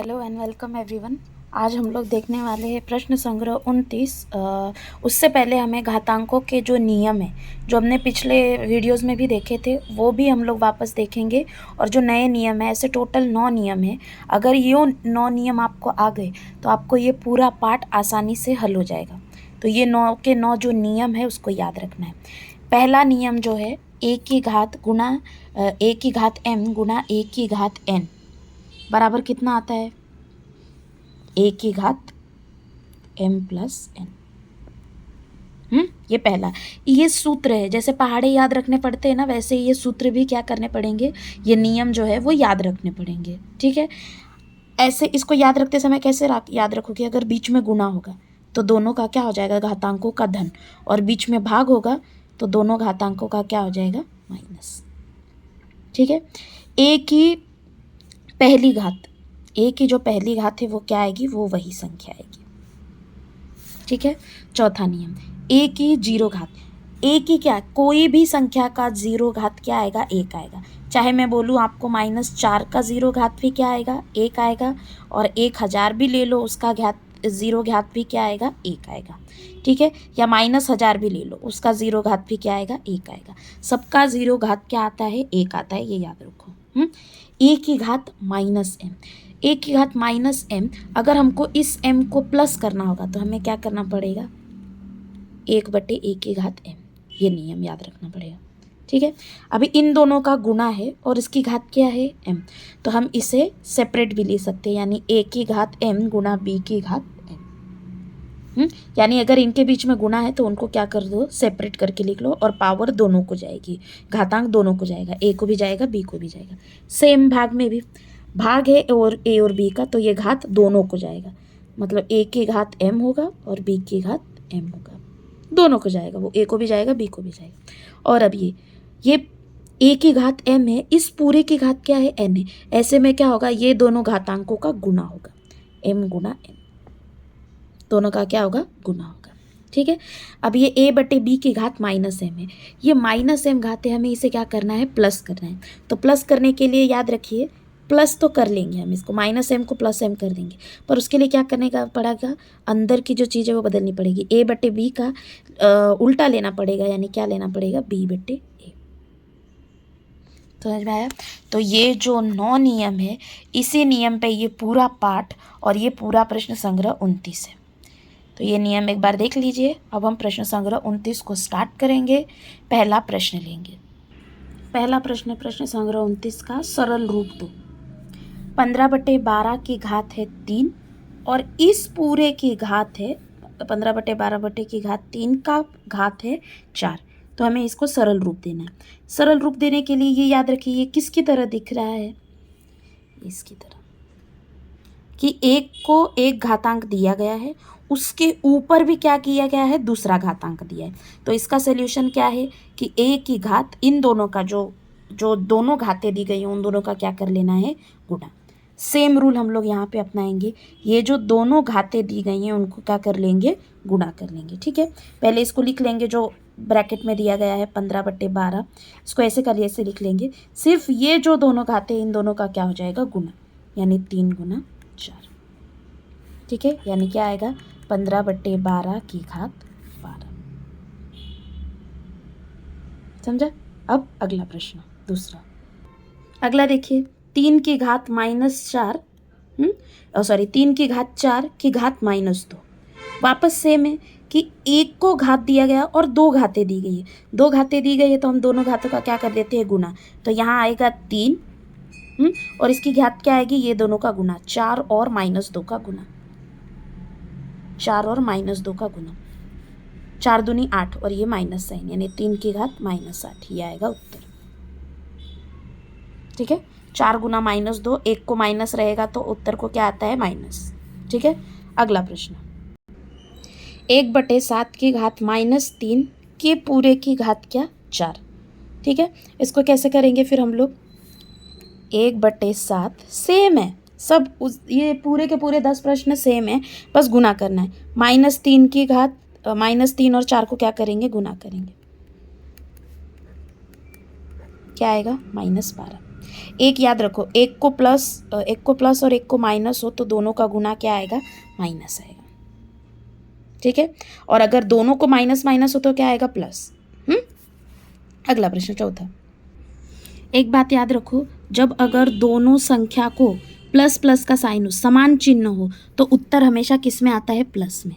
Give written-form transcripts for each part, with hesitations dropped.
Hello and welcome everyone. आज हम लोग देखने वाले हैं प्रश्न संग्रह 29। उससे पहले हमें घातांकों के जो नियम है, जो हमने पिछले वीडियोस में भी देखे थे, वो भी हम लोग वापस देखेंगे। और जो नए नियम है, ऐसे टोटल 9 नियम है। अगर ये 9 नियम आपको आ गए तो आपको ये पूरा पाठ आसानी से हल हो जाएगा। तो ये 9 के 9 जो नियम है उसको याद रखना है। पहला नियम जो है a की घात गुना a की घात m गुना a की घात n बराबर कितना आता है? a की घात m प्लस n। ये पहला, ये सूत्र है। जैसे पहाड़े याद रखने पड़ते हैं ना, वैसे ये सूत्र भी क्या करने पड़ेंगे, ये नियम जो है वो याद रखने पड़ेंगे। ठीक है, ऐसे इसको याद रखते समय कैसे याद रखोगे? अगर बीच में गुना होगा तो दोनों का क्या हो जाएगा? घातांकों का धन। और बीच में भाग होगा तो दोनों घातांकों का क्या हो जाएगा? माइनस। ठीक है, a की पहली घात, a की जो पहली घात है वो क्या आएगी? वो वही संख्या आएगी। ठीक है, चौथा नियम, a की जीरो घात, a की क्या, कोई भी संख्या का जीरो घात क्या आएगा? एक आएगा। चाहे मैं बोलूँ आपको -4 का जीरो घात भी क्या आएगा? एक आएगा। और 1000 भी ले लो, उसका घात जीरो घात भी क्या आएगा? एक आएगा। ठीक है, या -1000 भी ले लो, उसका जीरो घात भी क्या आएगा? एक आएगा। सबका जीरो घात क्या आता है? एक आता है, ये याद रखो। a की घात -m, a की घात -m, अगर हमको इस m को प्लस करना होगा तो हमें क्या करना पड़ेगा? 1/a की घात m, ये नियम याद रखना पड़ेगा। ठीक है, अभी इन दोनों का गुना है और इसकी घात क्या है? m, तो हम इसे सेपरेट भी ले सकते हैं, यानी a की घात m गुना b की घात m। यानी अगर इनके बीच में गुना है तो उनको क्या कर दो? सेपरेट करके लिख लो, और पावर दोनों को जाएगी, घातांक दोनों को जाएगा, a को भी जाएगा b को भी जाएगा। सेम भाग में भी भाग है और a और b का, तो ये घात दोनों को जाएगा, मतलब a की घात m होगा और b की घात m होगा, दोनों को जाएगा, वो a को भी जाएगा b को भी जाएगा। और अब ये a की घात m है, इस पूरे की घात क्या है? n है। ऐसे में क्या होगा? ये दोनों घातांकों का गुना होगा, m गुना n, दोनों का क्या होगा? गुना होगा। ठीक है, अब ये a/b की घात -m है, ये -m घात है, हमें इसे क्या करना है? प्लस करना है। तो प्लस करने के लिए याद रखिए, प्लस तो कर लेंगे हम, इसको -m को +m कर देंगे, पर उसके लिए क्या करने का पड़ेगा? अंदर की जो चीज़ है वो बदलनी पड़ेगी। a/b का उल्टा लेना पड़ेगा, यानी क्या लेना पड़ेगा? b/a। तो समझ में आया? तो ये जो 9 नियम है, इसी नियम पे ये पूरा पाठ और ये पूरा प्रश्न संग्रह 29 है। तो ये नियम एक बार देख लीजिए। अब हम प्रश्न संग्रह 29 को स्टार्ट करेंगे। पहला प्रश्न लेंगे। पहला प्रश्न, प्रश्न संग्रह 29 का सरल रूप दो। 15/12 की घात है 3 और इस पूरे की घात है 15/12 की घात 3 का घात है 4। तो हमें इसको सरल रूप देना है। सरल रूप देने के लिए ये याद रखिए, ये किसकी तरह दिख रहा है? इसकी तरह, कि एक को एक घातांक दिया गया है, उसके ऊपर भी क्या किया गया है? दूसरा घातांक दिया है। तो इसका सॉल्यूशन क्या है कि a की घात, इन दोनों का जो जो दोनों घातें दी गई हैं उन दोनों का क्या कर लेना है? गुणा। सेम रूल हम लोग यहाँ पे अपनाएंगे, ये जो दोनों घातें दी गई हैं उनको क्या कर लेंगे? गुणा कर लेंगे। ठीक है, पहले इसको लिख लेंगे जो ब्रैकेट में दिया गया है 15/12, इसको ऐसे कर ऐसे लिख लेंगे। सिर्फ ये जो दोनों घातें, इन दोनों का क्या हो जाएगा? गुणा, यानी 3 गुना 4। ठीक है, यानी क्या आएगा? 15/12 की घात 12। समझा? अब अगला प्रश्न, दूसरा। अगला देखिए, 3 की घात -4, 3 की घात 4 की घात -2। वापस सेम है कि एक को घात दिया गया और दो घातें दी गई है। दो घातें दी गई है तो हम दोनों घातों का क्या कर देते हैं? गुना। तो यहाँ आएगा 3, और इसकी घात क्या आएगी? ये दोनों का गुना, 4 और -2 का गुना, 4 और -2 का गुना, 4 दूनी 8 और ये माइनस साइन, यानी 3 की घात -8, ये आएगा उत्तर। ठीक है, 4 गुना -2, एक को माइनस रहेगा तो उत्तर को क्या आता है? माइनस। ठीक है, अगला प्रश्न, 1/7 की घात -3 के पूरे की घात क्या? 4। ठीक है, इसको कैसे करेंगे फिर हम लोग? 1/7 सेम है सब, ये पूरे के पूरे 10 प्रश्न सेम है, बस गुना करना है। -3 की घात, -3 और 4 को क्या करेंगे? गुना करेंगे, क्या आएगा? -12। एक याद रखो, एक को प्लस और एक को माइनस हो तो दोनों का गुना क्या आएगा, माइनस आएगा, ठीक है। और अगर दोनों को माइनस माइनस हो तो क्या आएगा, प्लस। अगला प्रश्न चौथा। एक बात याद रखो, जब अगर दोनों संख्या को प्लस प्लस का साइन हो, समान चिन्ह हो, तो उत्तर हमेशा किस में आता है, प्लस में।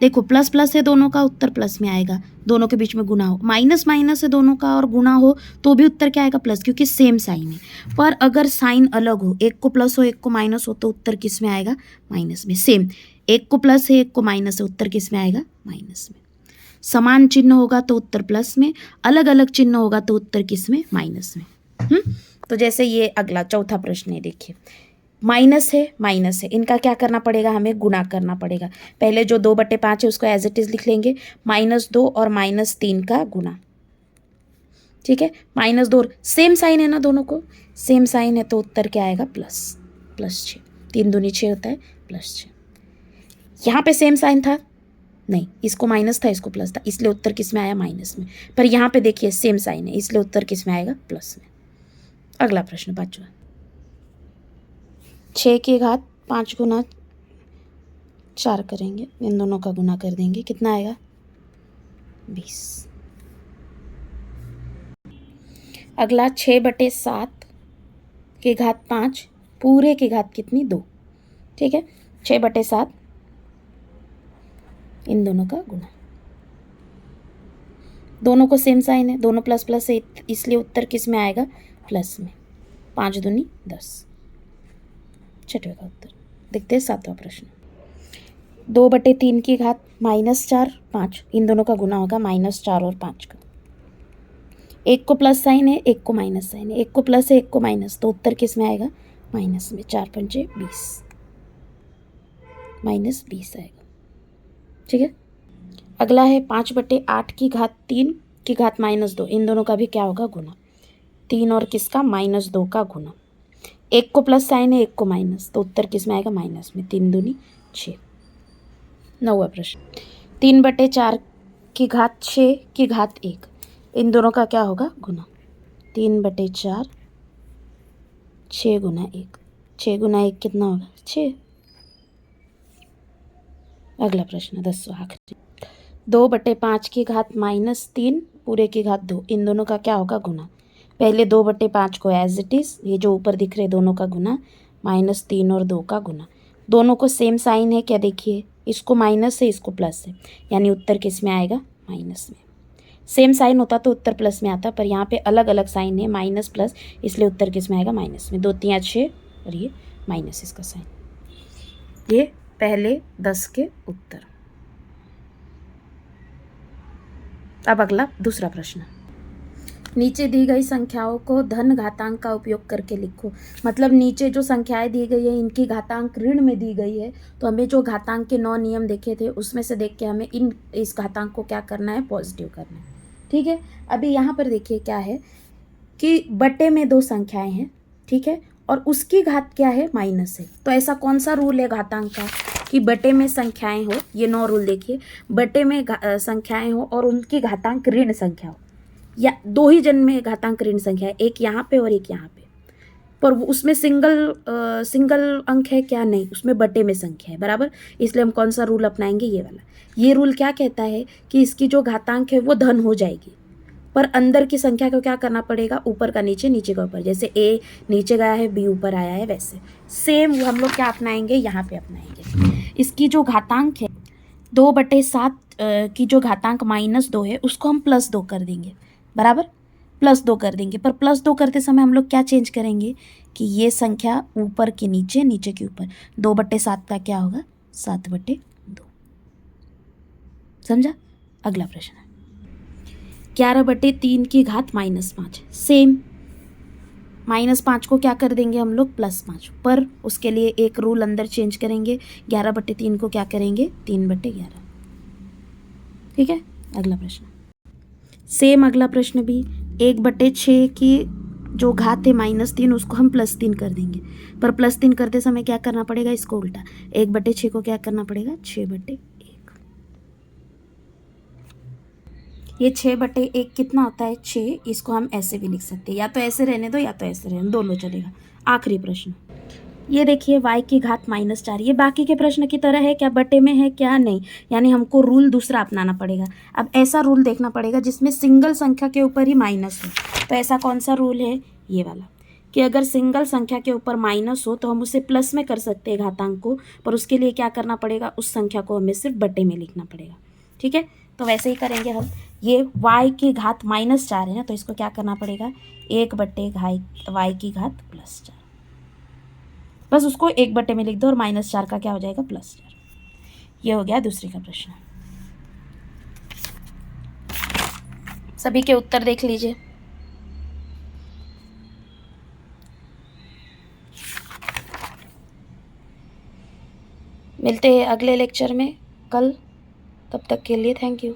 देखो प्लस प्लस है दोनों का, उत्तर प्लस में आएगा, दोनों के बीच में गुना हो। माइनस माइनस है दोनों का और गुना हो तो भी उत्तर क्या आएगा, प्लस, क्योंकि सेम साइन है। पर अगर साइन अलग हो, एक को प्लस हो एक को माइनस हो, तो उत्तर किस में आएगा, माइनस में। सेम, एक को प्लस है एक को माइनस है, उत्तर किस में आएगा, माइनस में। समान चिन्ह होगा तो उत्तर प्लस में, अलग अलग चिन्ह होगा तो उत्तर किस में, माइनस में। तो जैसे ये अगला चौथा प्रश्न है, देखिए माइनस है, इनका क्या करना पड़ेगा, हमें गुणा करना पड़ेगा। पहले जो 2/5 है उसको एज इट इज लिख लेंगे, -2 और -3 का गुणा, ठीक है। -2 सेम साइन है ना, दोनों को सेम साइन है तो उत्तर क्या आएगा, +6। 3 दूनी 6 होता है, +6। यहाँ पे सेम साइन था नहीं, इसको माइनस था इसको प्लस था, इसलिए उत्तर किस में आया, माइनस में। पर यहाँ पे देखिए सेम साइन है, इसलिए उत्तर किस में आएगा, प्लस में। अगला प्रश्न 5वां। 6 की घात 5 गुना 4 करेंगे, इन दोनों का गुना कर देंगे, कितना आएगा, 20। अगला 6/7 की घात 5 पूरे की घात कितनी, 2, ठीक है। 6/7 इन दोनों का गुना, दोनों को सेम साइन है, दोनों प्लस प्लस है, इसलिए उत्तर किस में आएगा, प्लस में। 5 दूनी 10। 6वें का उत्तर देखते हैं 7वां प्रश्न। 2/3 की घात -4 5 इन दोनों का गुना होगा, -4 और 5 का। एक को प्लस साइन है एक को माइनस साइन है, एक को प्लस है एक को माइनस, तो उत्तर किस में आएगा, माइनस में। 4 पंचे 20, -20 आएगा, ठीक है। अगला है 5/8 की घात 3 की घात -2 इन दोनों का भी क्या होगा, गुना। 3 और किसका, -2 का गुना। एक को प्लस साइन है एक को माइनस, तो उत्तर किस में आएगा, माइनस में। 3 दूनी 6। 9वां प्रश्न। 3/4 की घात 6 की घात 1 इन दोनों का क्या होगा, गुना। 3/4 6 गुना 1, 6 गुना 1 कितना होगा, 6। अगला प्रश्न 10वां आखिरी। 2/5 की घात -3 पूरे की घात 2 इन दोनों का क्या होगा, गुना। पहले 2/5 को एज इट इज, ये जो ऊपर दिख रहे दोनों का गुना, -3 और 2 का गुना। दोनों को सेम साइन है क्या, देखिए इसको माइनस है इसको प्लस है, यानी उत्तर किस में आएगा, माइनस में। सेम साइन होता तो उत्तर प्लस में आता, पर यहाँ पे अलग अलग साइन है, माइनस प्लस, इसलिए उत्तर किस में आएगा, माइनस में। 2 3 6 और ये माइनस इसका साइन। ये पहले 10 के उत्तर। अब अगला दूसरा प्रश्न। नीचे दी गई संख्याओं को धन घातांक का उपयोग करके लिखो। मतलब नीचे जो संख्याएं दी गई है इनकी घातांक ऋण में दी गई है, तो हमें जो घातांक के 9 नियम देखे थे उसमें से देख के हमें इस घातांक को क्या करना है, पॉजिटिव करना है, ठीक है। अभी यहाँ पर देखिए क्या है कि बटे में 2 संख्याएं हैं, ठीक है, और उसकी घात क्या है, माइनस है। तो ऐसा कौन सा रूल है घातांक का कि बटे में संख्याएं हो, ये 9 रूल देखिए, बटे में संख्याएं हो और उनकी घातांक ऋण संख्या हो, या 2 ही जन में घातांक ऋण संख्या है, एक यहाँ पे और एक यहाँ पे, पर उसमें सिंगल अंक है क्या, नहीं, उसमें बटे में संख्या है, बराबर। इसलिए हम कौन सा रूल अपनाएंगे, ये वाला। ये रूल क्या कहता है कि इसकी जो घातांक है वो धन हो जाएगी, पर अंदर की संख्या को क्या करना पड़ेगा, ऊपर का नीचे नीचे का ऊपर। जैसे ए नीचे गया है बी ऊपर आया है, वैसे सेम हम लोग क्या अपनाएंगे, यहाँ पे अपनाएंगे। इसकी जो घातांक है 2/7 की जो घातांक -2 है उसको हम +2 कर देंगे, बराबर, +2 कर देंगे। पर +2 करते समय हम लोग क्या चेंज करेंगे कि ये संख्या ऊपर के नीचे नीचे के ऊपर, 2/7 का क्या होगा, 7/2। समझा। अगला प्रश्न है 11/3 की घात -5। सेम, -5 को क्या कर देंगे हम लोग, +5, पर उसके लिए एक रूल अंदर चेंज करेंगे। 11/3 को क्या करेंगे, 3/11, ठीक है। अगला प्रश्न सेम, अगला प्रश्न भी 1/6 की जो घात है -3 उसको हम +3 कर देंगे, पर +3 करते समय क्या करना पड़ेगा, इसको उल्टा। 1/6 को क्या करना पड़ेगा, 6/1। ये 6/1 कितना होता है 6, इसको हम ऐसे भी लिख सकते हैं, या तो ऐसे रहने दो या तो ऐसे रहने, दोनों चलेगा। आखिरी प्रश्न, ये देखिए y की घात -4, ये बाकी के प्रश्न की तरह है क्या, बटे में है क्या, नहीं, यानी हमको रूल दूसरा अपनाना पड़ेगा। अब ऐसा रूल देखना पड़ेगा जिसमें सिंगल संख्या के ऊपर ही माइनस हो। तो ऐसा कौन सा रूल है, ये वाला, कि अगर सिंगल संख्या के ऊपर माइनस हो तो हम उसे प्लस में कर सकते हैं घातांक को, पर उसके लिए क्या करना पड़ेगा, उस संख्या को हमें सिर्फ बटे में लिखना पड़ेगा। ठीक है, तो वैसे ही करेंगे हम। ये y की घात -4 है ना, तो इसको क्या करना पड़ेगा, 1/y की घात +4, बस उसको 1/, में लिख दो और -4 का क्या हो जाएगा, +4। ये हो गया दूसरे का प्रश्न। सभी के उत्तर देख लीजिए। मिलते हैं अगले लेक्चर में कल, तब तक के लिए थैंक यू।